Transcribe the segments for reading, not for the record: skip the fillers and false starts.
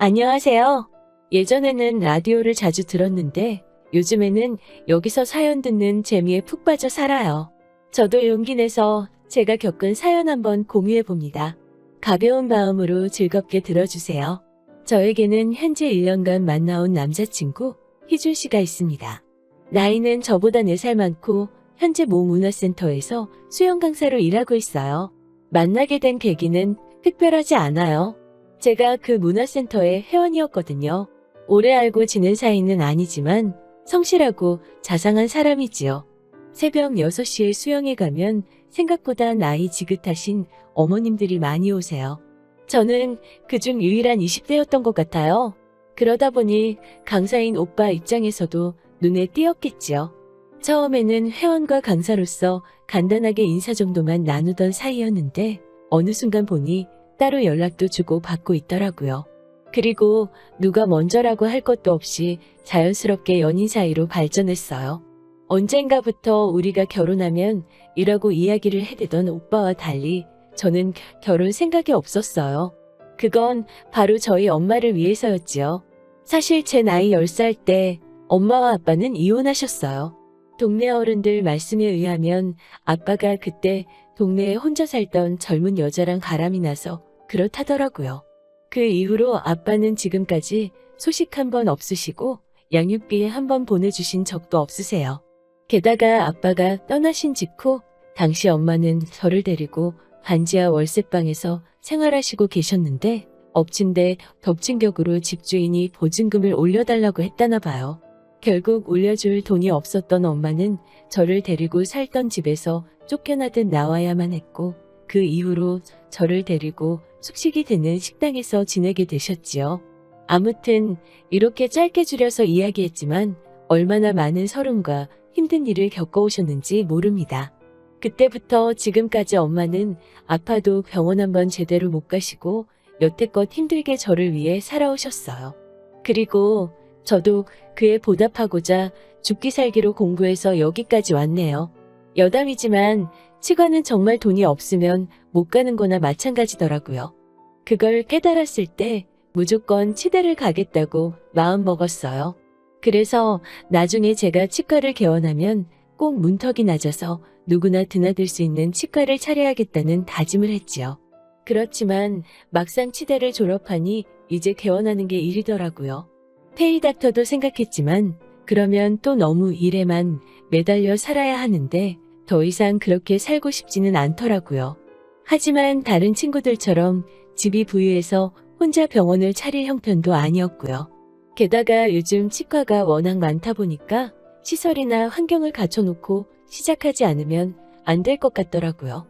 안녕하세요. 예전에는 라디오를 자주 들었는데 요즘에는 여기서 사연 듣는 재미에 푹 빠져 살아요. 저도 용기 내서 제가 겪은 사연 한번 공유해 봅니다. 가벼운 마음으로 즐겁게 들어주세요. 저에게는 현재 1년간 만나온 남자친구 희준 씨가 있습니다. 나이는 저보다 4살 많고 현재 모 문화센터에서 수영 강사로 일하고 있어요. 만나게 된 계기는 특별하지 않아요. 제가 그 문화센터의 회원이었거든요. 오래 알고 지낸 사이는 아니지만 성실하고 자상한 사람이지요. 새벽 6시에 수영에 가면 생각보다 나이 지긋하신 어머님들이 많이 오세요. 저는 그중 유일한 20대였던 것 같아요. 그러다 보니 강사인 오빠 입장에서도 눈에 띄었겠지요. 처음에는 회원과 강사로서 간단하게 인사 정도만 나누던 사이였는데 어느 순간 보니 따로 연락도 주고 받고 있더라고요. 그리고 누가 먼저라고 할 것도 없이 자연스럽게 연인 사이로 발전했어요. 언젠가부터 우리가 결혼하면 이라고 이야기를 해대던 오빠와 달리 저는 결혼 생각이 없었어요. 그건 바로 저희 엄마를 위해서였지요. 사실 제 나이 10살 때 엄마와 아빠는 이혼하셨어요. 동네 어른들 말씀에 의하면 아빠가 그때 동네에 혼자 살던 젊은 여자랑 바람이 나서 그렇다더라고요. 그 이후로 아빠는 지금까지 소식 한 번 없으시고 양육비 한 번 보내주신 적도 없으세요. 게다가 아빠가 떠나신 직후 당시 엄마는 저를 데리고 반지하 월세방에서 생활하시고 계셨는데 엎친 데 덮친 격으로 집주인이 보증금을 올려달라고 했다나 봐요. 결국 올려줄 돈이 없었던 엄마는 저를 데리고 살던 집에서 쫓겨나듯 나와야만 했고 그 이후로 저를 데리고 숙식이 되는 식당에서 지내게 되셨지요. 아무튼 이렇게 짧게 줄여서 이야기했지만 얼마나 많은 서름과 힘든 일을 겪어오셨는지 모릅니다. 그때부터 지금까지 엄마는 아파도 병원 한번 제대로 못 가시고 여태껏 힘들게 저를 위해 살아오셨어요. 그리고 저도 그에 보답하고자 죽기 살기로 공부해서 여기까지 왔네요. 여담이지만 치과는 정말 돈이 없으면 못 가는 거나 마찬가지더라고요. 그걸 깨달았을 때 무조건 치대를 가겠다고 마음 먹었어요. 그래서 나중에 제가 치과를 개원하면 꼭 문턱이 낮아서 누구나 드나들 수 있는 치과를 차려야겠다는 다짐을 했지요. 그렇지만 막상 치대를 졸업하니 이제 개원하는 게 일이더라고요. 페이닥터도 생각했지만 그러면 또 너무 일에만 매달려 살아야 하는데 더 이상 그렇게 살고 싶지는 않더라고요. 하지만 다른 친구들처럼 집이 부유해서 혼자 병원을 차릴 형편도 아니었고요. 게다가 요즘 치과가 워낙 많다 보니까 시설이나 환경을 갖춰놓고 시작하지 않으면 안 될 것 같더라고요.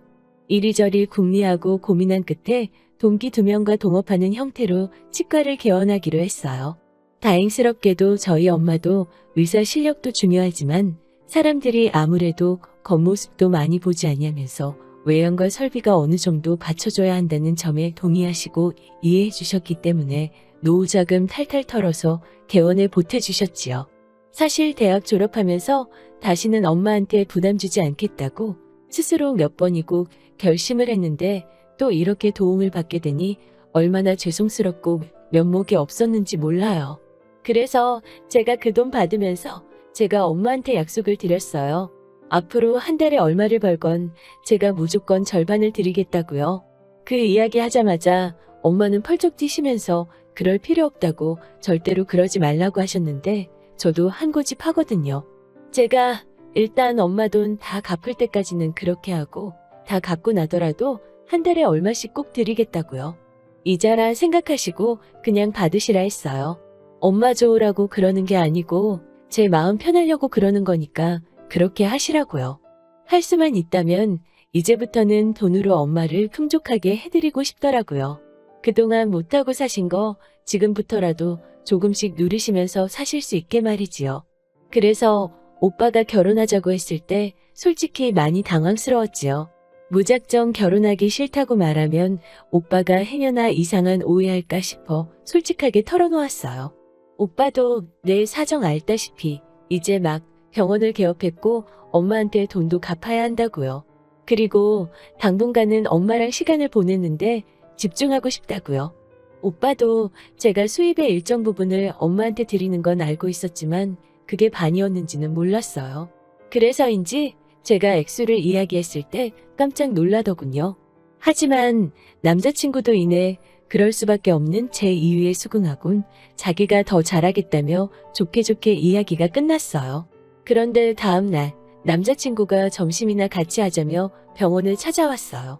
이리저리 궁리하고 고민한 끝에 동기 2명과 동업하는 형태로 치과를 개원하기로 했어요. 다행스럽게도 저희 엄마도 의사 실력도 중요하지만 사람들이 아무래도 겉모습도 많이 보지 않냐면서 외형과 설비가 어느 정도 받쳐줘야 한다는 점에 동의하시고 이해해 주셨기 때문에 노후자금 탈탈 털어서 개원에 보태주셨지요. 사실 대학 졸업하면서 다시는 엄마한테 부담 주지 않겠다고 스스로 몇 번이고 결심을 했는데 또 이렇게 도움을 받게 되니 얼마나 죄송스럽고 면목이 없었는지 몰라요. 그래서 제가 그 돈 받으면서 제가 엄마한테 약속을 드렸어요. 앞으로 한 달에 얼마를 벌건 제가 무조건 절반을 드리겠다고요. 그 이야기 하자마자 엄마는 펄쩍 뛰시면서 그럴 필요 없다고 절대로 그러지 말라고 하셨는데 저도 한 고집 하거든요. 제가 일단 엄마 돈 다 갚을 때까지는 그렇게 하고 다 갚고 나더라도 한 달에 얼마씩 꼭 드리겠다고요. 이자라 생각하시고 그냥 받으시라 했어요. 엄마 좋으라고 그러는 게 아니고 제 마음 편하려고 그러는 거니까 그렇게 하시라고요. 할 수만 있다면 이제부터는 돈으로 엄마를 풍족하게 해드리고 싶더라고요. 그동안 못하고 사신 거 지금부터라도 조금씩 누리시면서 사실 수 있게 말이지요. 그래서 오빠가 결혼하자고 했을 때 솔직히 많이 당황스러웠지요. 무작정 결혼하기 싫다고 말하면 오빠가 행여나 이상한 오해할까 싶어 솔직하게 털어놓았어요. 오빠도 내 사정 알다시피 이제 막 병원을 개업했고 엄마한테 돈도 갚아야 한다고요. 그리고 당분간은 엄마랑 시간을 보냈는데 집중하고 싶다고요. 오빠도 제가 수입의 일정 부분을 엄마한테 드리는 건 알고 있었지만 그게 반이었는지는 몰랐어요. 그래서인지 제가 액수를 이야기했을 때 깜짝 놀라더군요. 하지만 남자친구도 이내 그럴 수밖에 없는 제 이유에 수긍하곤 자기가 더 잘하겠다며 좋게 좋게 이야기가 끝났어요. 그런데 다음 날 남자친구가 점심이나 같이 하자며 병원을 찾아왔어요.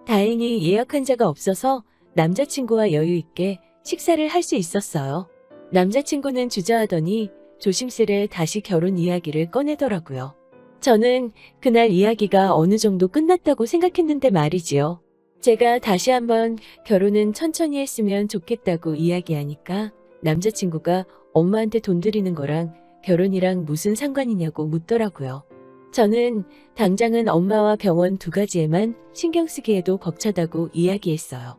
다행히 예약 환자가 없어서 남자친구와 여유 있게 식사를 할 수 있었어요. 남자친구는 주저하더니 조심스레 다시 결혼 이야기를 꺼내더라고요. 저는 그날 이야기가 어느 정도 끝났다고 생각했는데 말이지요. 제가 다시 한번 결혼은 천천히 했으면 좋겠다고 이야기하니까 남자친구가 엄마한테 돈 드리는 거랑 결혼이랑 무슨 상관이냐고 묻더라고요. 저는 당장은 엄마와 병원 두 가지에만 신경 쓰기에도 벅차다고 이야기했어요.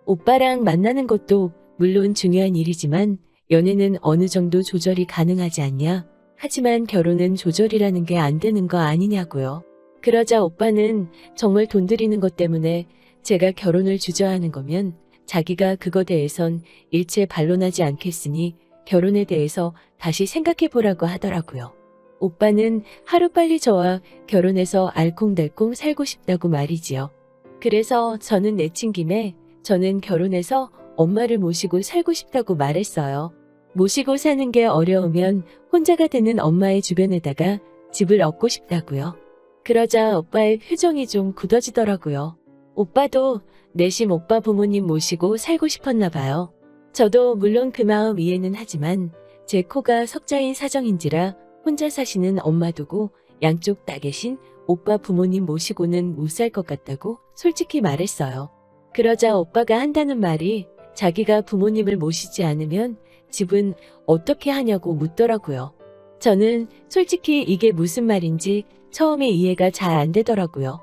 오빠랑 만나는 것도 물론 중요한 일이지만 연애는 어느 정도 조절이 가능하지 않냐? 하지만 결혼은 조절이라는 게 안 되는 거 아니냐고요. 그러자 오빠는 정말 돈 들이는 것 때문에 제가 결혼을 주저하는 거면 자기가 그거 대해선 일체 반론하지 않겠으니 결혼에 대해서 다시 생각해보라고 하더라고요. 오빠는 하루빨리 저와 결혼해서 알콩달콩 살고 싶다고 말이지요. 그래서 저는 내친 김에 저는 결혼해서 엄마를 모시고 살고 싶다고 말했어요. 모시고 사는 게 어려우면 혼자가 되는 엄마의 주변에다가 집을 얻고 싶다고요. 그러자 오빠의 표정이 좀 굳어지더라고요. 오빠도 내심 오빠 부모님 모시고 살고 싶었나 봐요. 저도 물론 그 마음 이해는 하지만 제 코가 석자인 사정인지라 혼자 사시는 엄마 두고 양쪽 다 계신 오빠 부모님 모시고는 못 살 것 같다고 솔직히 말했어요. 그러자 오빠가 한다는 말이 자기가 부모님을 모시지 않으면 집은 어떻게 하냐고 묻더라고요. 저는 솔직히 이게 무슨 말인지 처음에 이해가 잘 안 되더라고요.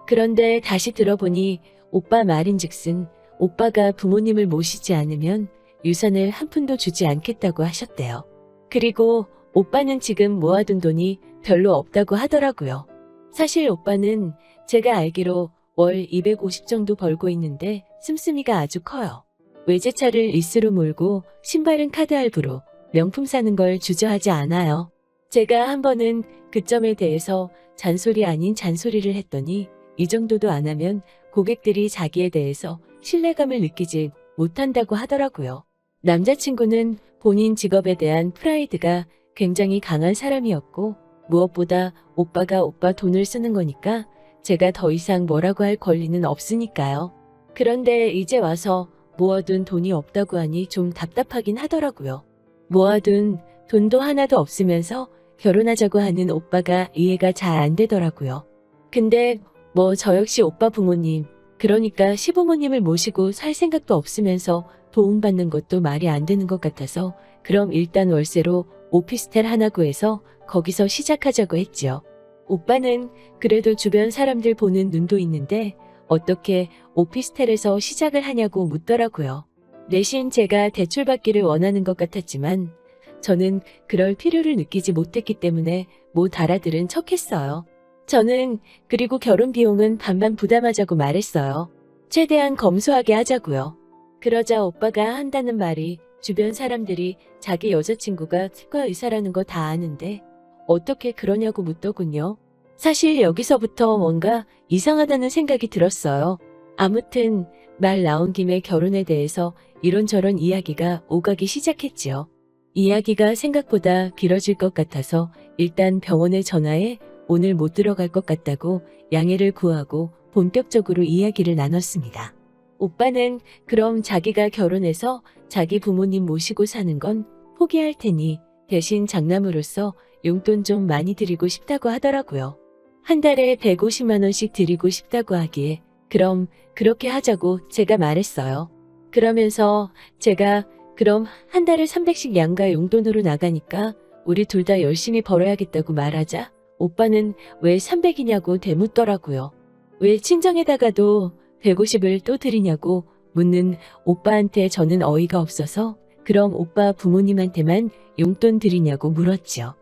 그런데 다시 들어보니 오빠 말인즉슨 오빠가 부모님을 모시지 않으면 유산을 한 푼도 주지 않겠다고 하셨대요. 그리고 오빠는 지금 모아둔 돈이 별로 없다고 하더라고요. 사실 오빠는 제가 알기로 월 250 정도 벌고 있는데 씀씀이가 아주 커요. 외제차를 리스로 몰고 신발은 카드 할부로 명품 사는 걸 주저하지 않아요. 제가 한 번은 그 점에 대해서 잔소리 아닌 잔소리를 했더니 이 정도도 안 하면 고객들이 자기에 대해서 신뢰감을 느끼지 못한다고 하더라고요. 남자친구는 본인 직업에 대한 프라이드가 굉장히 강한 사람이었고 무엇보다 오빠가 오빠 돈을 쓰는 거니까 제가 더 이상 뭐라고 할 권리는 없으니까요. 그런데 이제 와서 모아둔 돈이 없다고 하니 좀 답답하긴 하더라고요. 모아둔 돈도 하나도 없으면서 결혼하자고 하는 오빠가 이해가 잘 안 되더라고요. 근데 뭐 저 역시 오빠 부모님, 그러니까 시부모님을 모시고 살 생각도 없으면서 도움받는 것도 말이 안 되는 것 같아서 그럼 일단 월세로 오피스텔 하나 구해서 거기서 시작하자고 했지요. 오빠는 그래도 주변 사람들 보는 눈도 있는데 어떻게 오피스텔에서 시작을 하냐고 묻더라고요. 내심 제가 대출받기를 원하는 것 같았지만 저는 그럴 필요를 느끼지 못했기 때문에 못 알아들은 척했어요. 저는 그리고 결혼 비용은 반반 부담하자고 말했어요. 최대한 검소하게 하자고요. 그러자 오빠가 한다는 말이 주변 사람들이 자기 여자친구가 치과 의사라는 거 다 아는데 어떻게 그러냐고 묻더군요. 사실 여기서부터 뭔가 이상하다는 생각이 들었어요. 아무튼 말 나온 김에 결혼에 대해서 이런저런 이야기가 오가기 시작했지요. 이야기가 생각보다 길어질 것 같아서 일단 병원에 전화해 오늘 못 들어갈 것 같다고 양해를 구하고 본격적으로 이야기를 나눴습니다. 오빠는 그럼 자기가 결혼해서 자기 부모님 모시고 사는 건 포기할 테니 대신 장남으로서 용돈 좀 많이 드리고 싶다고 하더라고요. 한 달에 150만 원씩 드리고 싶다고 하기에 그럼 그렇게 하자고 제가 말했어요. 그러면서 제가 그럼 한 달에 300씩 양가 용돈으로 나가니까 우리 둘 다 열심히 벌어야겠다고 말하자 오빠는 왜 300이냐고 되묻더라고요. 왜 친정에다가도 150을 또 드리냐고 묻는 오빠한테 저는 어이가 없어서 그럼 오빠 부모님한테만 용돈 드리냐고 물었지요.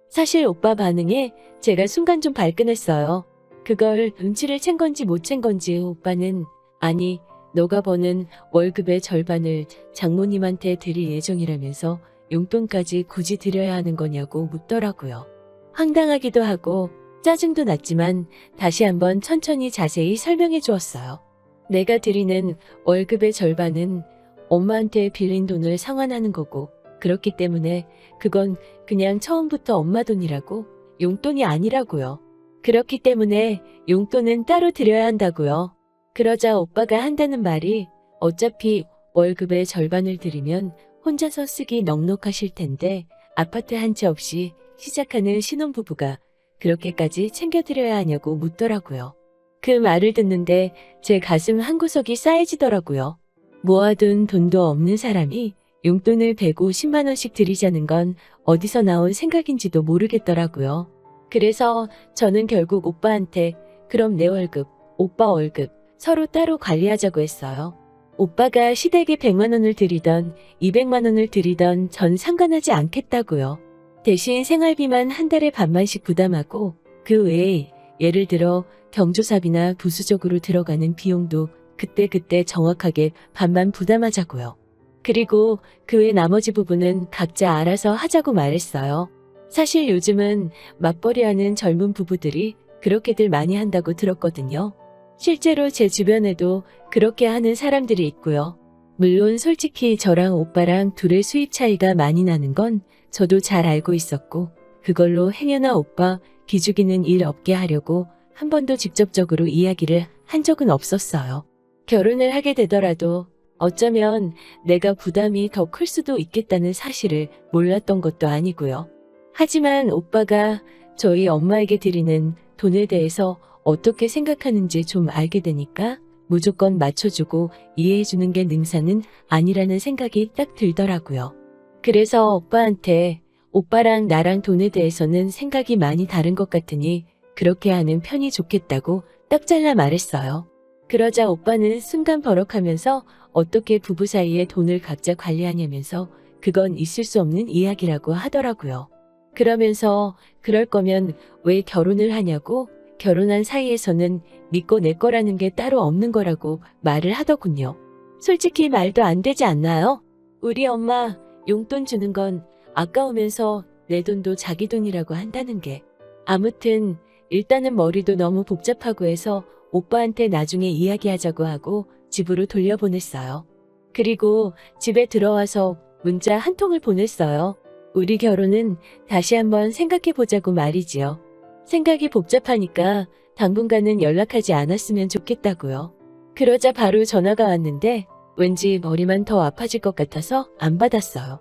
사실 오빠 반응에 제가 순간 좀 발끈했어요. 그걸 눈치를 챈 건지 못 챈 건지 오빠는 아니 너가 버는 월급의 절반을 장모님한테 드릴 예정이라면서 용돈까지 굳이 드려야 하는 거냐고 묻더라고요. 황당하기도 하고 짜증도 났지만 다시 한번 천천히 자세히 설명해 주었어요. 내가 드리는 월급의 절반은 엄마한테 빌린 돈을 상환하는 거고, 그렇기 때문에 그건 그냥 처음부터 엄마 돈이라고, 용돈이 아니라고요. 그렇기 때문에 용돈은 따로 드려야 한다고요. 그러자 오빠가 한다는 말이 어차피 월급의 절반을 드리면 혼자서 쓰기 넉넉하실 텐데 아파트 한 채 없이 시작하는 신혼부부가 그렇게까지 챙겨드려야 하냐고 묻더라고요. 그 말을 듣는데 제 가슴 한구석이 싸해지더라고요. 모아둔 돈도 없는 사람이 용돈을 150만 원씩 드리자는 건 어디서 나온 생각인지도 모르겠더라고요. 그래서 저는 결국 오빠한테 그럼 내 월급, 오빠 월급 서로 따로 관리하자고 했어요. 오빠가 시댁에 100만 원을 드리던 200만 원을 드리던 전 상관하지 않겠다고요. 대신 생활비만 한 달에 반만씩 부담하고 그 외에 예를 들어 경조사비나 부수적으로 들어가는 비용도 그때그때 정확하게 반만 부담하자고요. 그리고 그 외 나머지 부분은 각자 알아서 하자고 말했어요. 사실 요즘은 맞벌이하는 젊은 부부들이 그렇게들 많이 한다고 들었거든요. 실제로 제 주변에도 그렇게 하는 사람들이 있고요. 물론 솔직히 저랑 오빠랑 둘의 수입 차이가 많이 나는 건 저도 잘 알고 있었고, 그걸로 행여나 오빠 기죽이는 일 없게 하려고 한 번도 직접적으로 이야기를 한 적은 없었어요. 결혼을 하게 되더라도 어쩌면 내가 부담이 더 클 수도 있겠다는 사실을 몰랐던 것도 아니고요. 하지만 오빠가 저희 엄마에게 드리는 돈에 대해서 어떻게 생각하는지 좀 알게 되니까 무조건 맞춰주고 이해해주는 게 능사는 아니라는 생각이 딱 들더라고요. 그래서 오빠한테 오빠랑 나랑 돈에 대해서는 생각이 많이 다른 것 같으니 그렇게 하는 편이 좋겠다고 딱 잘라 말했어요. 그러자 오빠는 순간 버럭하면서 어떻게 부부 사이에 돈을 각자 관리하냐면서 그건 있을 수 없는 이야기라고 하더라고요. 그러면서 그럴 거면 왜 결혼을 하냐고, 결혼한 사이에서는 믿고 내 거라는 게 따로 없는 거라고 말을 하더군요. 솔직히 말도 안 되지 않나요? 우리 엄마 용돈 주는 건 아까우면서 내 돈도 자기 돈이라고 한다는 게. 아무튼 일단은 머리도 너무 복잡하고 해서 오빠한테 나중에 이야기하자고 하고 집으로 돌려보냈어요. 그리고 집에 들어와서 문자 한 통을 보냈어요. 우리 결혼은 다시 한번 생각해보자고 말이지요. 생각이 복잡하니까 당분간은 연락하지 않았으면 좋겠다고요. 그러자 바로 전화가 왔는데 왠지 머리만 더 아파질 것 같아서 안 받았어요.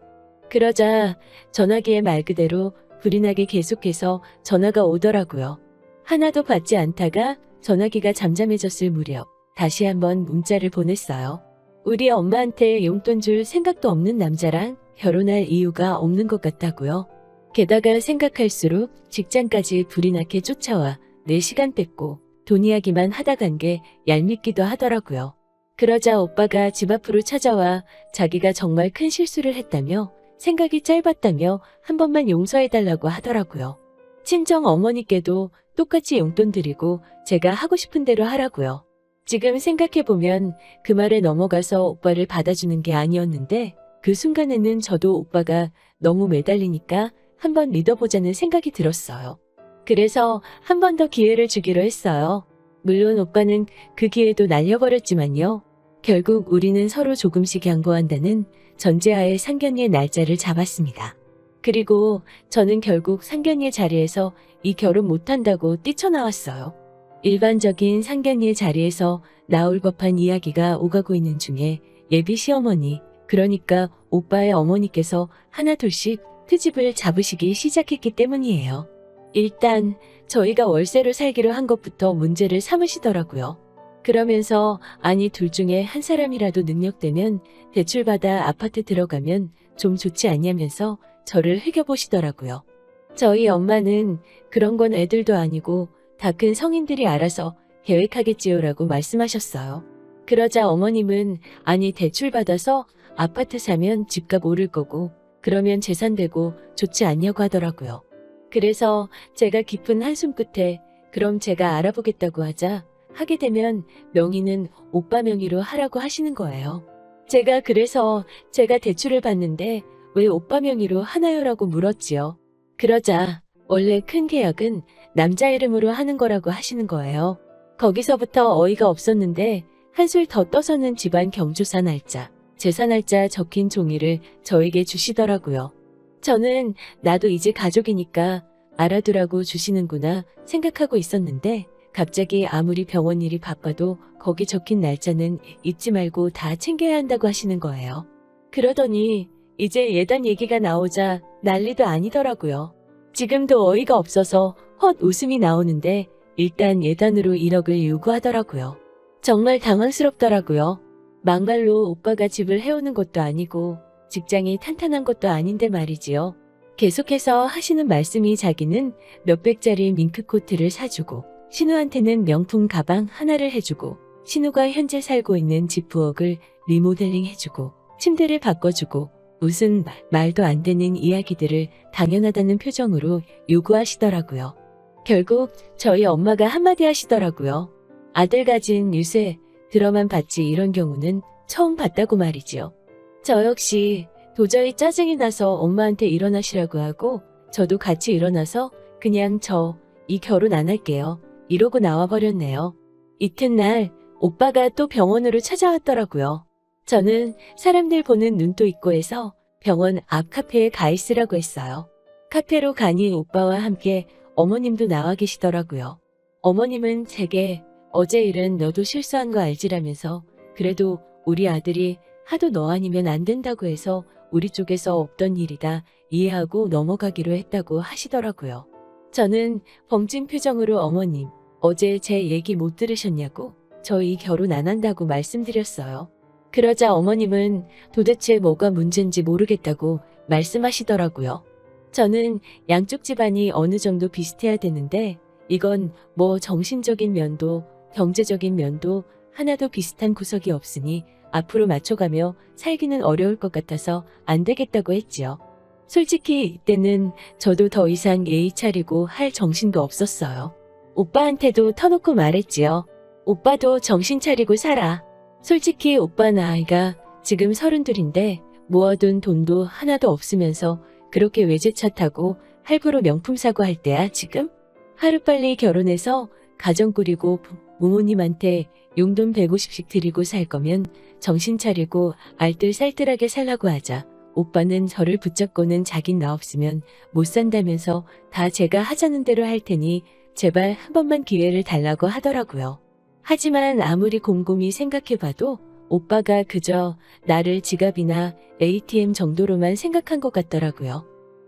그러자 전화기에 말 그대로 불이 나게 계속해서 전화가 오더라고요. 하나도 받지 않다가 전화기가 잠잠해졌을 무렵 다시 한번 문자를 보냈어요. 우리 엄마한테 용돈 줄 생각도 없는 남자랑 결혼할 이유가 없는 것 같다고요. 게다가 생각할수록 직장까지 불이 나게 쫓아와 내 시간 뺏고 돈 이야기만 하다 간 게 얄밉기도 하더라고요. 그러자 오빠가 집 앞으로 찾아와 자기가 정말 큰 실수를 했다며 생각이 짧았다며 한 번만 용서해달라고 하더라고요. 친정 어머니께도 똑같이 용돈 드리고 제가 하고 싶은 대로 하라고요. 지금 생각해보면 그 말에 넘어가서 오빠를 받아주는 게 아니었는데 그 순간에는 저도 오빠가 너무 매달리니까 한번 믿어보자는 생각이 들었어요. 그래서 한 번 더 기회를 주기로 했어요. 물론 오빠는 그 기회도 날려버렸지만요. 결국 우리는 서로 조금씩 양보한다는 전제하에 상견례 날짜를 잡았습니다. 그리고 저는 결국 상견례 자리에서 이 결혼 못한다고 뛰쳐나왔어요. 일반적인 상견례 자리에서 나올 법한 이야기가 오가고 있는 중에 예비 시어머니, 그러니까 오빠의 어머니께서 하나둘씩 트집을 잡으시기 시작했기 때문이에요. 일단 저희가 월세로 살기로 한 것부터 문제를 삼으시더라고요. 그러면서 아니 둘 중에 한 사람이라도 능력되면 대출받아 아파트 들어가면 좀 좋지 않냐면서 저를 흘겨보시더라고요. 저희 엄마는 그런 건 애들도 아니고 다 큰 성인들이 알아서 계획하겠지요라고 말씀하셨어요. 그러자 어머님은 아니 대출받아서 아파트 사면 집값 오를 거고 그러면 재산 되고 좋지 않냐고 하더라고요. 그래서 제가 깊은 한숨 끝에 그럼 제가 알아보겠다고 하자 하게 되면 명의는 오빠 명의로 하라고 하시는 거예요. 제가 그래서 제가 대출을 받는데 왜 오빠 명의로 하나요라고 물었지요. 그러자 원래 큰 계약은 남자 이름으로 하는 거라고 하시는 거예요. 거기서부터 어이가 없었는데 한술 더 떠서는 집안 경조사 날짜, 제사 날짜 적힌 종이를 저에게 주시더라고요. 저는 나도 이제 가족이니까 알아두라고 주시는구나 생각하고 있었는데 갑자기 아무리 병원 일이 바빠도 거기 적힌 날짜는 잊지 말고 다 챙겨야 한다고 하시는 거예요. 그러더니 이제 예단 얘기가 나오자 난리도 아니더라고요. 지금도 어이가 없어서 헛 웃음이 나오는데 일단 예단으로 1억을 요구하더라고요. 정말 당황스럽더라고요. 막말로 오빠가 집을 해오는 것도 아니고 직장이 탄탄한 것도 아닌데 말이지요. 계속해서 하시는 말씀이 자기는 몇백짜리 밍크코트를 사주고 신우한테는 명품 가방 하나를 해주고 신우가 현재 살고 있는 집 부엌을 리모델링 해주고 침대를 바꿔주고 무슨 말도 안 되는 이야기들을 당연하다는 표정으로 요구하시더라고요. 결국 저희 엄마가 한마디 하시더라고요. 아들 가진 유세 들어만 봤지 이런 경우는 처음 봤다고 말이지요. 저 역시 도저히 짜증이 나서 엄마한테 일어나시라고 하고 저도 같이 일어나서 그냥 저 이 결혼 안 할게요. 이러고 나와버렸네요. 이튿날 오빠가 또 병원으로 찾아왔더라고요. 저는 사람들 보는 눈도 있고 해서 병원 앞 카페에 가 있으라고 했어요. 카페로 가니 오빠와 함께 어머님도 나와 계시더라고요. 어머님은 제게 어제 일은 너도 실수한 거 알지라면서 그래도 우리 아들이 하도 너 아니면 안 된다고 해서 우리 쪽에서 없던 일이다 이해하고 넘어가기로 했다고 하시더라고요. 저는 벙찐 표정으로 어머님, 어제 제 얘기 못 들으셨냐고 저희 결혼 안 한다고 말씀드렸어요. 그러자 어머님은 도대체 뭐가 문제인지 모르겠다고 말씀하시더라고요. 저는 양쪽 집안이 어느 정도 비슷해야 되는데 이건 뭐 정신적인 면도 경제적인 면도 하나도 비슷한 구석이 없으니 앞으로 맞춰가며 살기는 어려울 것 같아서 안 되겠다고 했지요. 솔직히 이때는 저도 더 이상 예의 차리고 할 정신도 없었어요. 오빠한테도 터놓고 말했지요. 오빠도 정신 차리고 살아. 솔직히 오빠 나이가 지금 32인데 모아둔 돈도 하나도 없으면서 그렇게 외제차 타고 할부로 명품 사고 할 때야 지금? 하루빨리 결혼해서 가정 꾸리고 부모님한테 용돈 150씩 드리고 살 거면 정신 차리고 알뜰살뜰하게 살라고 하자. 오빠는 저를 붙잡고는 자긴 나 없으면 못 산다면서 다 제가 하자는 대로 할 테니 제발 한 번만 기회를 달라고 하더라고요. 하지만 아무리 곰곰이 생각해봐도 오빠가 그저 나를 지갑이나 ATM 정도로만 생각한 것 같더라고요.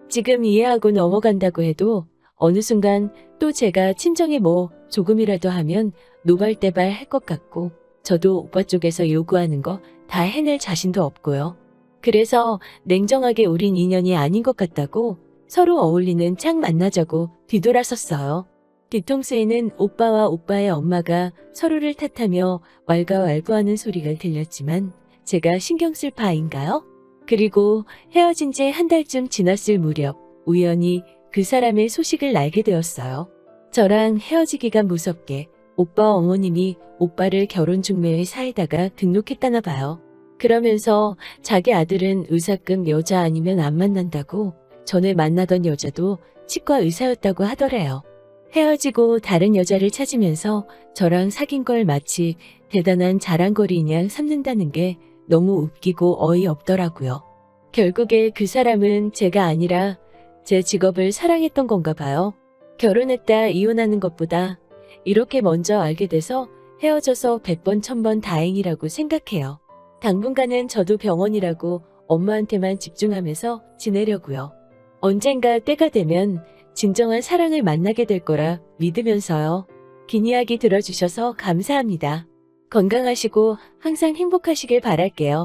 지금 이해하고 넘어간다고 해도 어느 순간 또 제가 친정에 뭐 조금이라도 하면 노발대발 할 것 같고 저도 오빠 쪽에서 요구하는 거 다 해낼 자신도 없고요. 그래서 냉정하게 우린 인연이 아닌 것 같다고 서로 어울리는 짝 만나자고 뒤돌아섰어요. 뒤통수에는 오빠와 오빠의 엄마가 서로를 탓하며 왈가왈부하는 소리가 들렸지만 제가 신경 쓸 바인가요? 그리고 헤어진 지 한 달쯤 지났을 무렵 우연히 그 사람의 소식을 알게 되었어요. 저랑 헤어지기가 무섭게 오빠 어머님이 오빠를 결혼 중매회 사에다가 등록했다나 봐요. 그러면서 자기 아들은 의사급 여자 아니면 안 만난다고 전에 만나던 여자도 치과 의사였다고 하더래요. 헤어지고 다른 여자를 찾으면서 저랑 사귄 걸 마치 대단한 자랑거리냐 삼는다는 게 너무 웃기고 어이없더라고요. 결국에 그 사람은 제가 아니라 제 직업을 사랑했던 건가 봐요. 결혼했다 이혼하는 것보다 이렇게 먼저 알게 돼서 헤어져서 100번 1000번 다행이라고 생각해요. 당분간은 저도 병원이라고 엄마한테만 집중하면서 지내려고요. 언젠가 때가 되면 진정한 사랑을 만나게 될 거라 믿으면서요. 긴 이야기 들어주셔서 감사합니다. 건강하시고 항상 행복하시길 바랄게요.